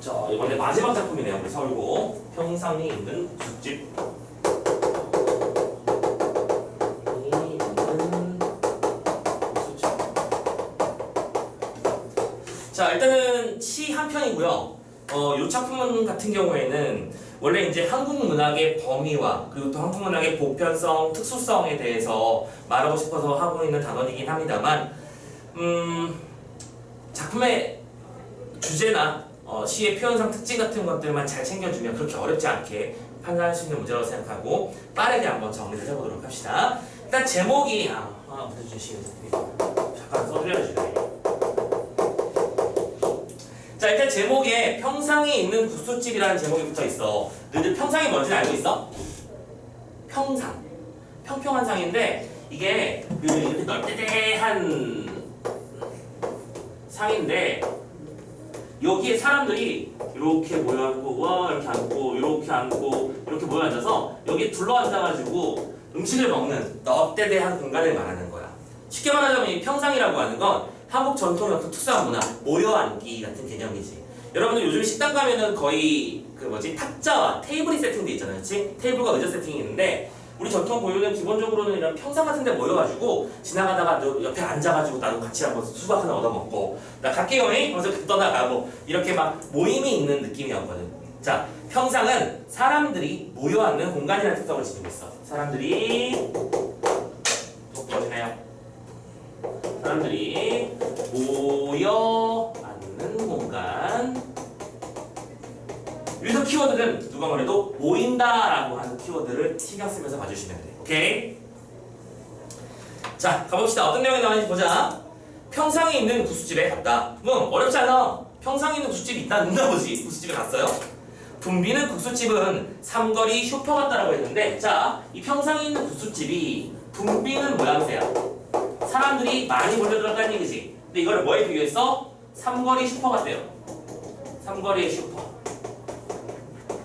자, 이번에 마지막 작품이네요. 우리 서울고 평상이 있는 국수집. 자, 일단은 시 한 편이고요. 이 작품 같은 경우에는 원래 이제 한국 문학의 범위와 그리고 또 한국 문학의 보편성, 특수성에 대해서 말하고 싶어서 하고 있는 단원이긴 합니다만, 작품의 주제나 시의 표현상 특징 같은 것들만 잘 챙겨주면 그렇게 어렵지 않게 판단할 수 있는 문제라고 생각하고 빠르게 한번 정리를 해보도록 합시다. 일단 제목이 붙여주시면 잠깐 써드려야죠. 자, 일단 제목에 평상에 있는 국수집이라는 제목이 붙어있어. 너희들 평상이 뭔지는 알고 있어? 평상, 평평한 상인데 이게 이렇게 널대대한 상인데 여기에 사람들이 이렇게 모여앉고 이렇게 앉고 이렇게 앉고 이렇게 모여 앉아서 여기 둘러앉아가지고 음식을 먹는 널대대한 공간을 말하는 거야. 쉽게 말하자면 이 평상이라고 하는 건 한국 전통의 어떤 특수한 문화, 모여앉기 같은 개념이지. 여러분들 요즘 식당 가면은 거의 탁자와 테이블이 세팅돼 있잖아요, 그렇지? 테이블과 의자 세팅이 있는데 우리 전통 고유는 기본적으로는 이런 평상 같은 데 모여가지고 지나가다가 너 옆에 앉아가지고 나도 같이 한번 수박 하나 얻어먹고 나 갈게요 하면서 떠나가고 이렇게 막 모임이 있는 느낌이었거든. 자, 평상은 사람들이 모여앉는 공간이라는 특성을 지니고 있어. 사람들이 어디나요? 사람들이 모여 앉는 공간. 여기서 키워드는 누가 뭐래도 모인다라고 하는 키워드를 신경 쓰면서 봐주시면 돼요. 오케이? 자, 가봅시다. 어떤 내용이 나오는지 보자. 평상에 있는 국수집에 갔다. 어렵지 않아. 평상에 있는 국수집이 있다. 눈나 보지. 국수집에 갔어요. 붐비는 국수집은 삼거리 슈퍼 같다라고 했는데, 자, 이 평상에 있는 국수집이 붐비는 모양새야. 사람들이 많이 몰려들었다는 얘기지. 근데 이거를 뭐에 비교했어? 삼거리 슈퍼 같대요. 삼거리의 슈퍼.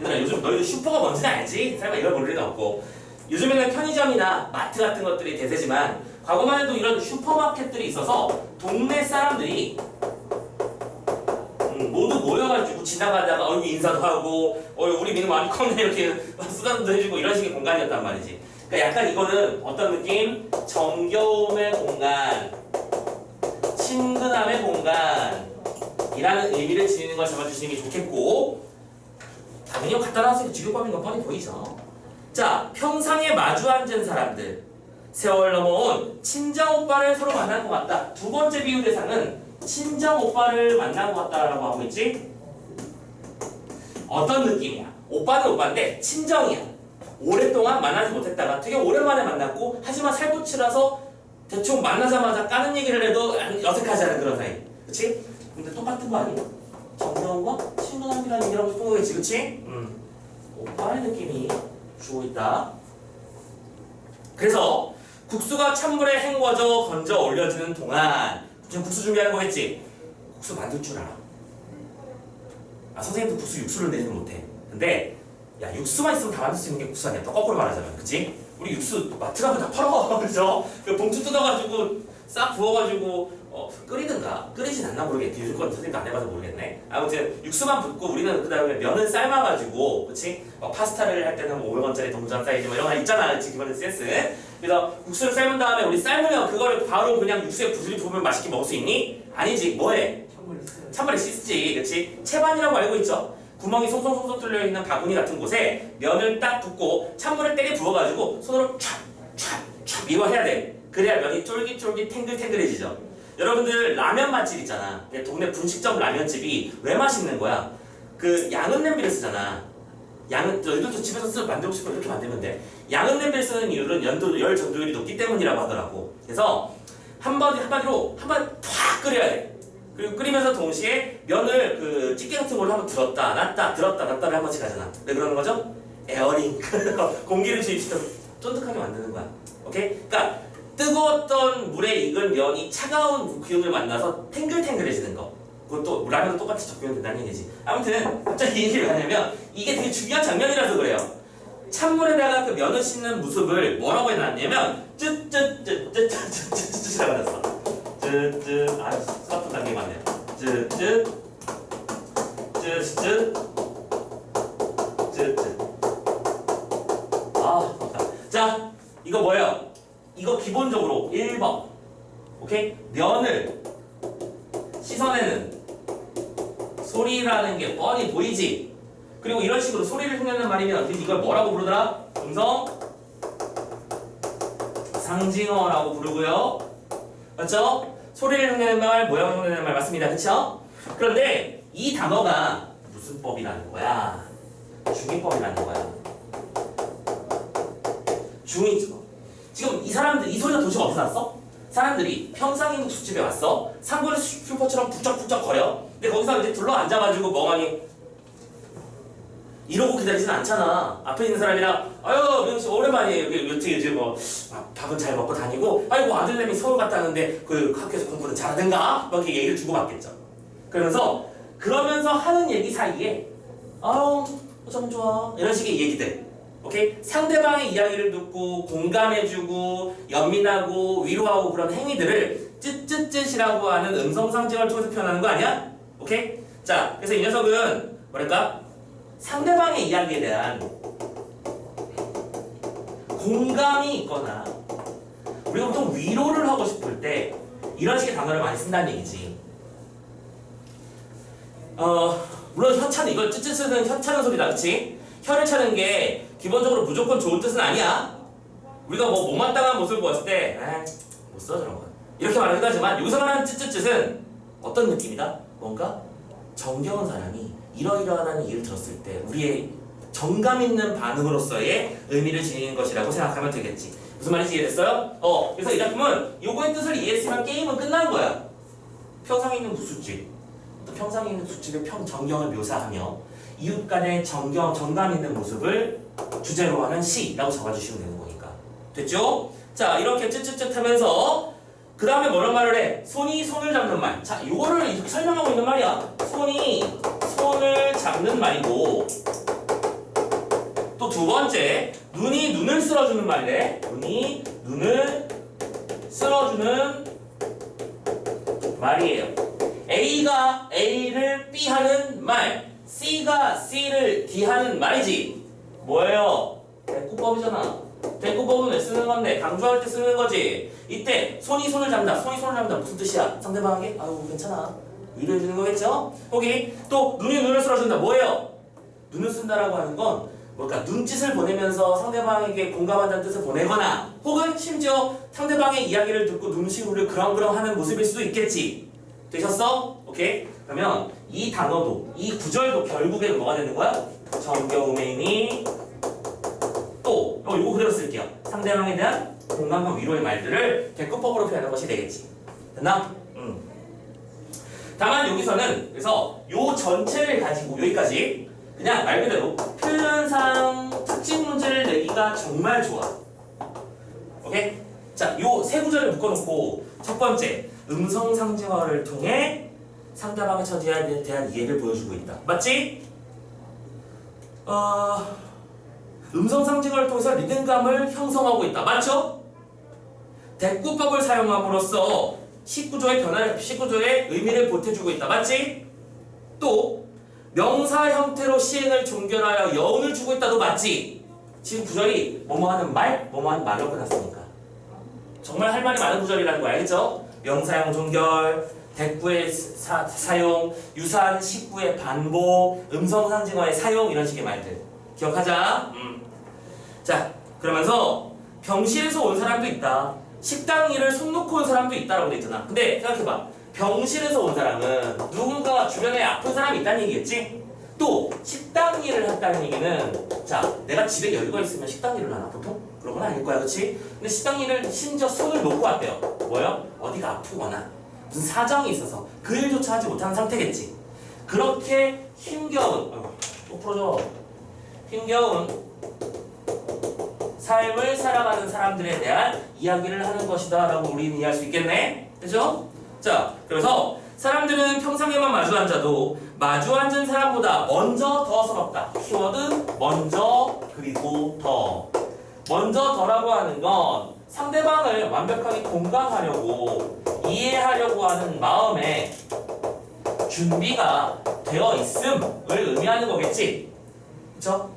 얘들아, 요즘 너희들 슈퍼가 뭔지는 알지? 설마 이걸 모를 리는 없고. 요즘에는 편의점이나 마트 같은 것들이 대세지만 과거만 해도 이런 슈퍼마켓들이 있어서 동네 사람들이 모두 모여가지고 지나가다가 얼굴 인사도 하고 우리 민우 많이 컸네 이렇게 수다도 해주고 이런 식의 공간이었단 말이지. 그러니까 약간 이거는 어떤 느낌? 정겨움의 공간, 친근함의 공간이라는 의미를 지니는 걸 잡아주시는 게 좋겠고, 당연히 갖다 놨으니까 직업법인 건 뻔히 보이죠. 자, 평상에 마주 앉은 사람들, 세월 넘어온 친정 오빠를 서로 만난 것 같다. 두 번째 비유 대상은 친정 오빠를 만난 것 같다라고 하고 있지. 어떤 느낌이야? 오빠는 오빠인데 친정이야. 오랫동안 만나지 못했다가 되게 오랜만에 만났고, 하지만 살붙이라서 대충 만나자마자 까는 얘기를 해도 어색하지 않은 그런 사이. 그치? 근데 똑같은 거 아니야? 정겨움과 친근함이라는 얘기라고 싶은 거겠지, 그치? 오빠의 느낌이 주고 있다. 그래서 국수가 찬물에 헹궈져 건져 올려지는 동안 지금 국수 준비하는 거겠지? 국수 만들 줄 알아. 선생님도 국수 육수를 내지는 못해. 근데 야, 육수만 있으면 다 만들 수 있는 게 국수 아니야? 또 거꾸로 말하자면, 그치? 우리 육수 마트 가면 다 팔아, 그죠? 그 봉투 뜯어가지고 싹 부어가지고 끓이든가 끓이진 않나 모르겠지. 요즘 건 선생님도 안 해봐서 모르겠네. 아무튼 육수만 붓고 우리는 그 다음에 면을 삶아가지고, 그치? 파스타를 할 때는 500원짜리 동전 사이즈 이런 거 있잖아, 그치? 기본 센스. 그래서 국수를 삶은 다음에 우리 삶으면 그거를 바로 그냥 육수에 부스리 부으면 맛있게 먹을 수 있니? 아니지. 뭐해? 찬물에 씻지, 그치? 채반이라고 알고 있죠? 구멍이 송송송송 뚫려있는 바구니 같은 곳에 면을 딱 붓고 찬물을 때려 부어가지고 손으로 촥촥촥 이거 해야 돼. 그래야 면이 쫄깃쫄깃 탱글탱글해지죠. 여러분들 라면 맛집 있잖아. 동네 분식점 라면집이 왜 맛있는 거야? 그 양은 냄비를 쓰잖아. 너희들도 집에서 만들고 싶으면 이렇게 만들면 돼. 양은 냄비를 쓰는 이유는 열 전도율이 높기 때문이라고 하더라고. 그래서 한마디로 팍 끓여야 돼. 그리고 끓이면서 동시에 면을 그 집게 같은 걸로 한번 들었다 놨다 들었다 놨다를 한 번씩 하잖아. 왜 그러는 거죠? 에어링. 공기를 주입시켜서 쫀득하게 만드는 거야. 오케이? 그러니까 뜨거웠던 물에 익은 면이 차가운 기운을 만나서 탱글탱글해지는 거. 그것도 라면도 똑같이 적용된다는 얘기지. 아무튼 갑자기 이 얘기를 하냐면 이게 되게 중요한 장면이라서 그래요. 찬물에다가 그 면을 씻는 모습을 뭐라고 해놨냐면 쯔쯔쯔쯔쯔쯔쯔쯔라고 해놨어. 쯔쯔 스마트 단계 맞네요. 쯔쯔 쯔쯔 쯔쯔. 아, 맞다. 자, 이거 뭐예요? 이거 기본적으로 1번. 오케이? 면을 씻어내는 소리라는 게 뻔히 보이지? 그리고 이런 식으로 소리를 흉내내는 말이면 이걸 뭐라고 부르더라? 음성 상징어라고 부르고요. 맞죠? 소리를 흉내내는 말, 모양을 흉내내는 말 맞습니다. 그쵸? 그런데 이 단어가 무슨 법이라는 거야? 중의법이라는 거야. 중의법. 지금 이 사람들, 이 소리가 도대체 어디서 났어? 사람들이 평상인국 술집에 왔어. 상고리 슈퍼처럼 북적북적 거려. 근데 거기서 이제 둘러 앉아가지고 멍하니 이러고 기다리진 않잖아. 앞에 있는 사람이랑 아유 명씨 오랜만이에요. 여태 요즘 뭐 밥은 잘 먹고 다니고 아이고 아들내미 서울 갔다 왔는데 그 학교에서 공부는 잘하든가 막 이렇게 얘기를 주고받겠죠. 그러면서 하는 얘기 사이에 아우 어쩜 좋아 이런 식의 얘기들. 오케이? 상대방의 이야기를 듣고 공감해주고 연민하고 위로하고 그런 행위들을 쯧쯧쯧이라고 하는 음성상징을 통해서 표현하는 거 아니야? 오케이? 자, 그래서 이 녀석은 뭐랄까? 상대방의 이야기에 대한 공감이 있거나 우리가 보통 위로를 하고 싶을 때 이런 식의 단어를 많이 쓴다는 얘기지. 물론 혀차는 이걸 쯧쯧쯧은 혀차는 소리다, 그치? 혀를 차는 게 기본적으로 무조건 좋은 뜻은 아니야. 우리가 뭐 못마땅한 모습을 보았을 때 못 써 저런 거 이렇게 말하기도 하지만 여기서 말하는 쯧쯧쯧은 어떤 느낌이다? 뭔가 정겨운 사람이 이러이러하다는 얘기를 들었을 때 우리의 정감 있는 반응으로서의 의미를 지니는 것이라고 생각하면 되겠지. 무슨 말인지 이해됐어요? 그래서 이 작품은 요거의 뜻을 이해했으면 게임은 끝난 거야. 평상에 있는 구술집, 또 평상에 있는 구술집의 정경을 묘사하며 이웃 간의 정감 있는 모습을 주제로 하는 시라고 적어주시면 되는 거니까. 됐죠? 자, 이렇게 쯧쯧쯧 하면서 그 다음에 뭐란 말을 해? 손이 손을 잡는 말. 자, 이거를 이렇게 설명하고 있는 말이야. 손이 손을 잡는 말이고 또 두 번째, 눈이 눈을 쓸어주는 말이래. 눈이 눈을 쓸어주는 말이에요. A가 A를 B 하는 말, C가 C를 D 하는 말이지. 뭐예요? 대꾸법이잖아. 대꾸법은 왜 쓰는 건데? 강조할 때 쓰는 거지. 이때 손이 손을 잡는다. 손이 손을 잡는다. 무슨 뜻이야? 상대방에게 아유 괜찮아 위로해주는 거겠죠? 거기 또 눈이 눈을 쓸어준다. 뭐예요? 눈을 쓴다라고 하는 건 뭘까? 눈짓을 보내면서 상대방에게 공감한다는 뜻을 보내거나 혹은 심지어 상대방의 이야기를 듣고 눈시울을 그렁그렁 하는 모습일 수도 있겠지. 되셨어? 오케이? 그러면 이 단어도 이 구절도 결국에는 뭐가 되는 거야? 정겨움이니 또 이거 그대로 쓸게요. 상대방에 대한 공감과 위로의 말들을 대꾸법으로 표현하는 것이 되겠지. 됐나? 다만 여기서는 그래서 요 전체를 가지고 여기까지 그냥 말 그대로 표현상 특징 문제를 내기가 정말 좋아. 오케이? 자, 요 세 구절을 묶어놓고 첫 번째 음성 상징어를 통해 상대방의 처지에 대한 이해를 보여주고 있다. 맞지? 음성 상징어를 통해서 리듬감을 형성하고 있다. 맞죠? 대꾸법을 사용함으로써 19조의 의미를 보태주고 있다. 맞지? 또 명사 형태로 시행을 종결하여 여운을 주고 있다도 맞지? 지금 구절이 뭐뭐하는 말, 뭐뭐하는 말로 끝났으니까 정말 할 말이 많은 구절이라는 거 알겠죠? 명사형 종결, 대꾸의 사용, 유사한 식구의 반복, 음성상징어의 사용 이런 식의 말들 기억하자. 자, 그러면서 병실에서 온 사람도 있다. 식당 일을 손 놓고 온 사람도 있다라고 돼 있잖아. 근데 생각해봐. 병실에서 온 사람은 누군가 주변에 아픈 사람이 있다는 얘기겠지? 또 식당 일을 했다는 얘기는 자, 내가 집에 여유가 있으면 식당 일을 하나 보통? 그런 건 아닐 거야, 그렇지? 근데 식당 일을 심지어 손을 놓고 왔대요. 뭐요? 어디가 아프거나 무슨 사정이 있어서 그 일조차 하지 못하는 상태겠지. 그렇게 힘겨운 또 풀어줘. 힘겨운 삶을 살아가는 사람들에 대한 이야기를 하는 것이다 라고 우리는 이해할 수 있겠네? 그죠? 자, 그래서 사람들은 평상에만 마주 앉아도 마주 앉은 사람보다 먼저 더 서럽다. 키워드 먼저 그리고 더. 먼저 더라고 하는 건 상대방을 완벽하게 공감하려고 이해하려고 하는 마음의 준비가 되어 있음을 의미하는 거겠지. 그쵸?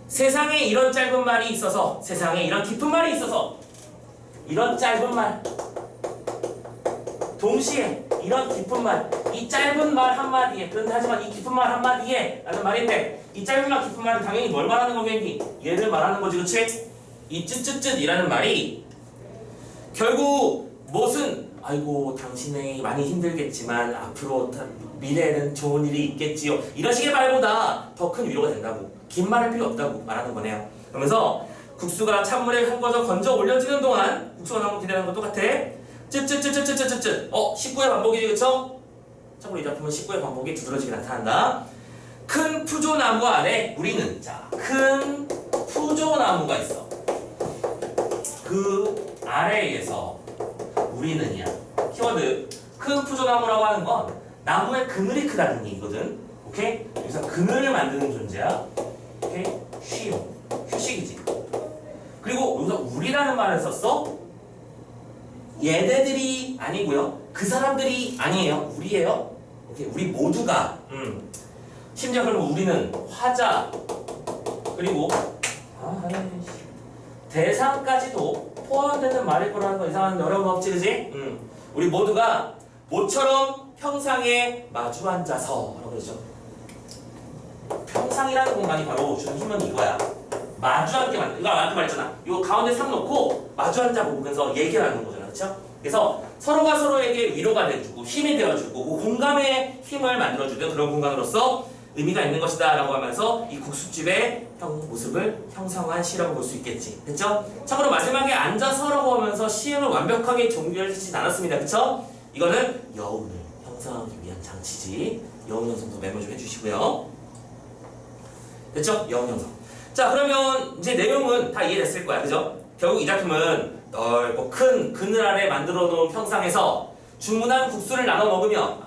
세상에 이런 짧은 말이 있어서, 세상에 이런 깊은 말이 있어서, 이런 짧은 말, 동시에 이런 깊은 말, 이 짧은 말 한마디에, 그런데 하지만 이 깊은 말 한마디에 라는 말인데, 이 짧은 말 깊은 말은 당연히 뭘 말하는 거겠니? 얘를 말하는 거지, 그치? 이 쯧쯧쯧이라는 말이 결국 무슨, 아이고 당신이 많이 힘들겠지만 앞으로 미래에는 좋은 일이 있겠지요, 이런 식의 말보다 더 큰 위로가 된다고, 긴 말할 필요 없다고 말하는 거네요. 그러면서 국수가 찬물에 헹궈져 건져 올려지는 동안 국수가 나오면 기다리는 것 똑같아. 쯧쯧쯧쯧쯧쯧쯧. 19의 반복이지, 그쵸? 참고로 이 작품은 19의 반복이 두드러지게 나타난다. 큰 푸조나무 아래 우리는, 자, 큰 푸조나무가 있어. 그 아래에서 우리는이야. 키워드 큰 푸조나무라고 하는 건 나무의 그늘이 크다는 얘기거든. 오케이? 여기서 그늘을 만드는 존재야. 오케이? 쉬요. 휴식이지. 그리고 여기서 우리라는 말을 썼어. 얘네들이 아니고요. 그 사람들이 아니에요. 우리예요. 오케이? 우리 모두가. 심지어 그러면 우리는 화자 그리고 대상까지도 포함되는 말일 거라는 거 이상한 어려운 거 없지, 그지? 우리 모두가 모처럼 평상에 마주 앉아서 라고 그러죠. 평상이라는 공간이 바로 주는 힘은 이거야. 마주 앉게 만든, 이거 아까 말했잖아. 이거 가운데 상 놓고 마주 앉아 보면서 얘기를 하는 거잖아, 그렇죠? 그래서 서로가 서로에게 위로가 돼주고 힘이 되어주고 공감의 힘을 만들어주는 그런 공간으로서 의미가 있는 것이다 라고 하면서 이 국수집의 모습을 형상화한 시라고 볼 수 있겠지. 됐죠? 참고로 마지막에 앉아서라고 하면서 시행을 완벽하게 종결시키진 않았습니다. 그쵸? 이거는 여운을 형성하기 위한 장치지. 여운 형성도 메모 좀 해주시고요. 됐죠? 여운 형성. 자, 그러면 이제 내용은 다 이해됐을 거야. 그죠? 결국 이 작품은 넓고 큰 그늘 아래 만들어 놓은 평상에서 주문한 국수를 나눠 먹으며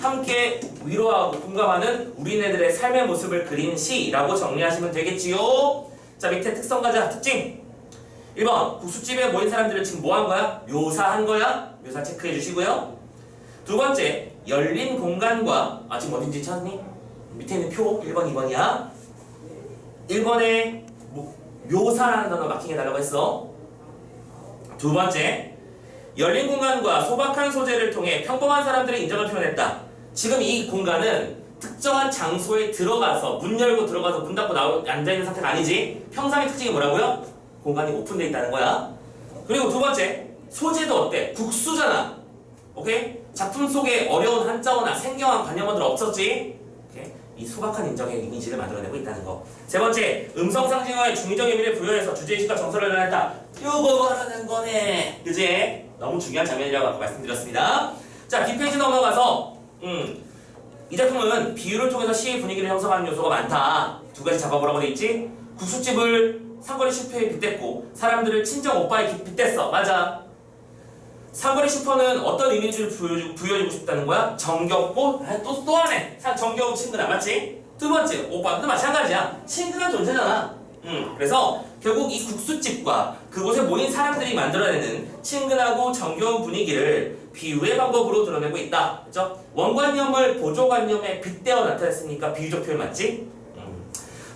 함께 위로하고 공감하는 우리네들의 삶의 모습을 그린 시라고 정리하시면 되겠지요. 자, 밑에 특성 가자. 특징 1번 국수집에 모인 사람들을 지금 뭐 한 거야? 묘사한 거야. 묘사 체크해 주시고요. 두 번째, 열린 공간과 지금 어딘지 찾니? 밑에 있는 표 1번, 2번이야. 1번에 묘사라는 단어 마킹해달라고 했어. 두 번째, 열린 공간과 소박한 소재를 통해 평범한 사람들의 인정을 표현했다. 지금 이 공간은 특정한 장소에 들어가서 문 열고 들어가서 문 닫고 앉아있는 상태가 아니지. 평상의 특징이 뭐라고요? 공간이 오픈되어 있다는 거야. 그리고 두 번째, 소재도 어때? 국수잖아. 오케이? 작품 속에 어려운 한자어나 생경한 관념어들 없었지? 오케이? 이 소박한 인정의 이미지를 만들어내고 있다는 거. 세 번째, 음성 상징어의 중의적 의미를 부여해서 주제의식과 정서를 나타냈다. 요거 말하는 거네. 그지? 너무 중요한 장면이라고 아까 말씀드렸습니다. 자, 뒷페이지 넘어가서 이 작품은 비유를 통해서 시의 분위기를 형성하는 요소가 많다. 두 가지 잡아보라고 돼 있지? 국수집을 상거리 슈퍼에 빗댔고 사람들을 친정 오빠에 빗댔어. 맞아. 상거리 슈퍼는 어떤 이미지를 부여주고 싶다는 거야? 정겹고 또 하네. 정겨운 친구다. 맞지? 두 번째, 오빠도 마찬가지야. 친근한 존재잖아. 그래서 결국 이 국수집과 그곳에 모인 사람들이 만들어내는 친근하고 정겨운 분위기를 비유의 방법으로 드러내고 있다. 그렇죠? 원관념을 보조관념에 빗대어 나타냈으니까 비유적 표현 맞지?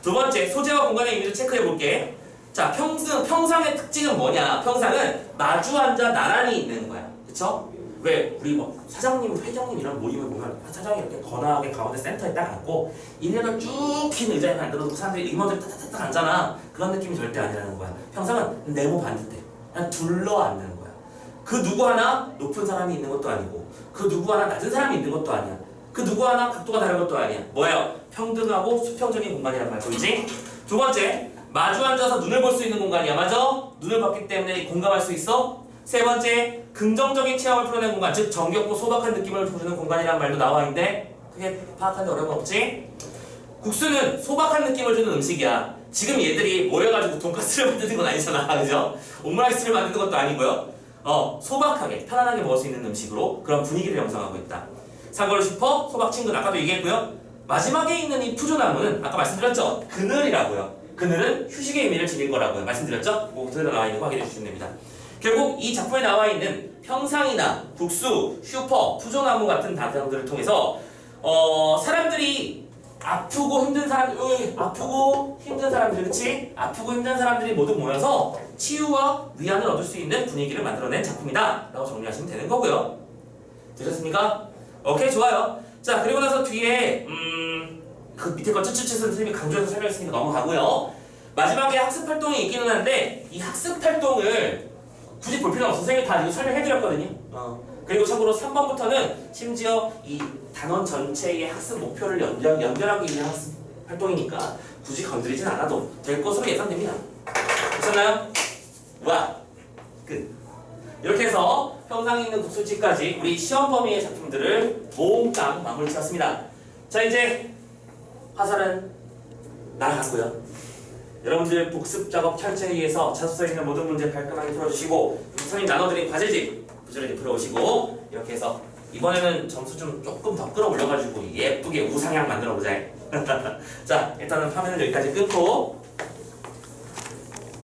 두 번째, 소재와 공간의 의미를 체크해 볼게. 자, 평상의 특징은 뭐냐? 평상은 마주 앉아 나란히 있는 거야. 그쵸? 왜 우리 뭐 사장님, 회장님 이런 모임을 보면 사장이 이렇게 거나하게 가운데 센터에 딱 앉고 인연을 쭉 긴 의자에 만들어두고 사람들이 임원들이 따따따 앉잖아. 그런 느낌이 절대 아니라는 거야. 평상은 네모 반듯해. 그냥 둘러 앉는 거야. 그 누구 하나 높은 사람이 있는 것도 아니고 그 누구 하나 낮은 사람이 있는 것도 아니야. 그 누구 하나 각도가 다른 것도 아니야. 뭐예요? 평등하고 수평적인 공간이란 말 보이지? 두 번째, 마주 앉아서 눈을 볼 수 있는 공간이야. 맞아? 눈을 봤기 때문에 공감할 수 있어. 세 번째, 긍정적인 체험을 풀어내는 공간, 즉 정겹고 소박한 느낌을 주는 공간이란 말도 나와 있는데 그게 파악하는데 어려움 없지? 국수는 소박한 느낌을 주는 음식이야. 지금 얘들이 모여가지고 돈가스를 만드는 건 아니잖아. 그죠? 오므라이스를 만드는 것도 아니고요. 소박하게 편안하게 먹을 수 있는 음식으로 그런 분위기를 형성하고 있다. 상거리 슈퍼, 소박 친구 아까도 얘기했고요. 마지막에 있는 이 푸조나무는 아까 말씀드렸죠? 그늘이라고요. 그늘은 휴식의 의미를 지닌 거라고요. 말씀드렸죠? 그대로 나와 있는 거 확인해 주시면 됩니다. 결국 이 작품에 나와 있는 평상이나 국수, 슈퍼, 푸조나무 같은 단어들을 통해서 사람들이 아프고 힘든 사람들, 그치? 아프고 힘든 사람들이 모두 모여서 치유와 위안을 얻을 수 있는 분위기를 만들어낸 작품이다 라고 정리하시면 되는 거고요. 되셨습니까? 오케이, 좋아요. 자, 그리고 나서 뒤에 그 밑에 거 츠츠츠 선생님이 강조해서 설명했으니까 넘어가고요. 마지막에 학습 활동이 있기는 한데 이 학습 활동을 굳이 볼 필요는 없어. 선생님이 다 이거 설명해드렸거든요. 그리고 참고로 3번부터는 심지어 이 단원 전체의 학습 목표를 연결하기 위한 학습 활동이니까 굳이 건드리진 않아도 될 것으로 예상됩니다. 됐었나요? 와, 끝. 이렇게 해서 평상에 있는 국수집까지 우리 시험 범위의 작품들을 몽땅 마무리 지었습니다. 자, 이제 화살은 날아갔고요. 여러분들 복습 작업 철저히 위해서 자소서에 있는 모든 문제 깔끔하게 풀어주시고 선생님 나눠드린 과제집 부지런히 풀어오시고 이렇게 해서 이번에는 점수 좀 조금 더 끌어올려가지고 예쁘게 우상향 만들어보자. 자, 일단은 화면을 여기까지 끊고